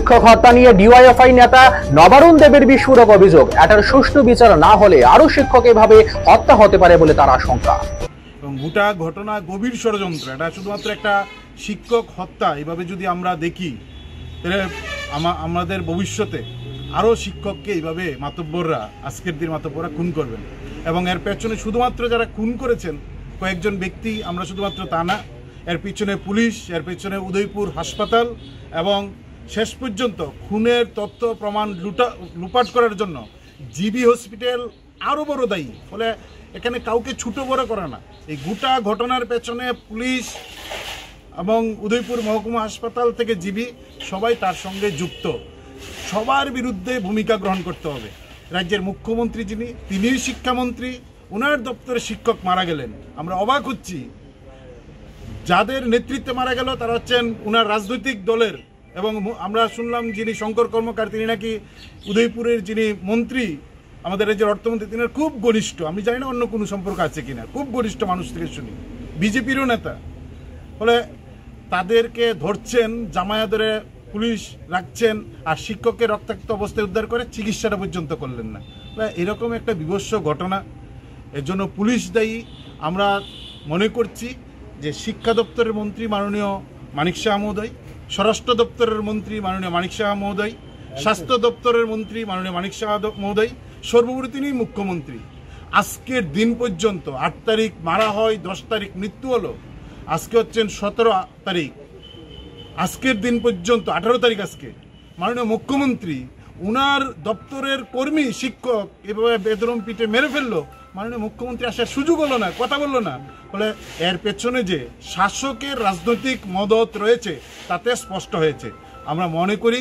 শিক্ষক হত্যা নিয়ে ডিওয়াইএফআই নেতা নবারুণ দেবের বিস্ফোরক অভিযোগ, এটার সুষ্ঠু বিচার না হলে আরো শিক্ষক এভাবে হত্যা হতে পারে বলে তার আশঙ্কা। গোটা ঘটনা গভীর ষড়যন্ত্র, এটা শুধুমাত্র একটা শিক্ষক হত্যা এভাবে যদি আমরা দেখি তাহলে আমাদের ভবিষ্যতে আরও শিক্ষককে এইভাবে মাতব্বররা, আজকের দিন মাতব্বররা খুন করবেন। এবং এর পেছনে শুধুমাত্র যারা খুন করেছেন কয়েকজন ব্যক্তি, আমরা শুধুমাত্র তা না, এর পিছনে পুলিশ, এর পিছনে উদয়পুর হাসপাতাল এবং শেষ পর্যন্ত খুনের তথ্য প্রমাণ লুপাট করার জন্য জিবি হসপিটাল আরও বড় দায়ী। ফলে এখানে কাউকে ছোটো বড় করে না, এই গোটা ঘটনার পেছনে পুলিশ এবং উদয়পুর মহকুমা হাসপাতাল থেকে জিবি সবাই তার সঙ্গে যুক্ত। সবার বিরুদ্ধে ভূমিকা গ্রহণ করতে হবে। রাজ্যের মুখ্যমন্ত্রী যিনি, তিনিই শিক্ষামন্ত্রী, ওনার দপ্তরে শিক্ষক মারা গেলেন। আমরা অবাক হচ্ছি, যাদের নেতৃত্বে মারা গেল তারা হচ্ছেন ওনার রাজনৈতিক দলের। এবং আমরা শুনলাম যিনি শঙ্কর কর্মকার, তিনি নাকি উদয়পুরের যিনি মন্ত্রী, আমাদের রাজ্যের অর্থমন্ত্রী, তিনি খুব ঘনিষ্ঠ। আমি জানি না অন্য কোনো সম্পর্ক আছে কিনা, খুব ঘনিষ্ঠ মানুষ থেকে শুনি, বিজেপিরও নেতা। ফলে তাদেরকে ধরছেন, জামায়া ধরে পুলিশ রাখছেন, আর শিক্ষককে রক্তাক্ত অবস্থায় উদ্ধার করে চিকিৎসাটা পর্যন্ত করলেন না। এরকম একটা বিভৎস ঘটনা, এর জন্য পুলিশ দায়ী। আমরা মনে করছি যে শিক্ষা দপ্তরের মন্ত্রী মাননীয় মানিক সাহা মহোদয়, স্বরাষ্ট্র দপ্তরের মন্ত্রী মাননীয় মানিক সাহা মহোদয়, স্বাস্থ্য দপ্তরের মন্ত্রী মাননীয় মানিক সাহা মহোদয়, সর্বোপরি তিনি মুখ্যমন্ত্রী। আজকের দিন পর্যন্ত 8 তারিখ মারা হয়, 10 তারিখ মৃত্যু হলো, আজকে হচ্ছেন 17 তারিখ, আজকের দিন পর্যন্ত 18 তারিখ, আজকে মাননীয় মুখ্যমন্ত্রী উনার দপ্তরের কর্মী শিক্ষক এভাবে বেদরম পিঠে মেরে ফেললো। মাননীয় মুখ্যমন্ত্রী আসার সুযোগ হলো না, কথা বললো না। ফলে এর পেছনে যে শাসকের রাজনৈতিক মদত রয়েছে তাতে স্পষ্ট হয়েছে। আমরা মনে করি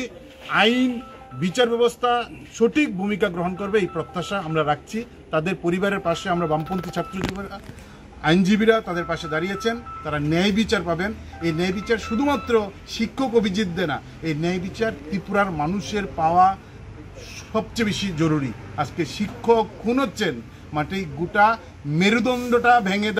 আইন বিচার ব্যবস্থা সঠিক ভূমিকা গ্রহণ করবে, এই প্রত্যাশা আমরা রাখছি। তাদের পরিবারের পাশে আমরা বামপন্থী ছাত্রজীবীরা, আইনজীবীরা তাদের পাশে দাঁড়িয়েছেন, তারা ন্যায় বিচার পাবেন। এই ন্যায় বিচার শুধুমাত্র শিক্ষক অভিজিৎ দে না, এই ন্যায় বিচার ত্রিপুরার মানুষের পাওয়া সবচেয়ে বেশি জরুরি। আজকে শিক্ষক খুন হচ্ছেন, মাটি গোটা মেরুদণ্ডটা ভেঙে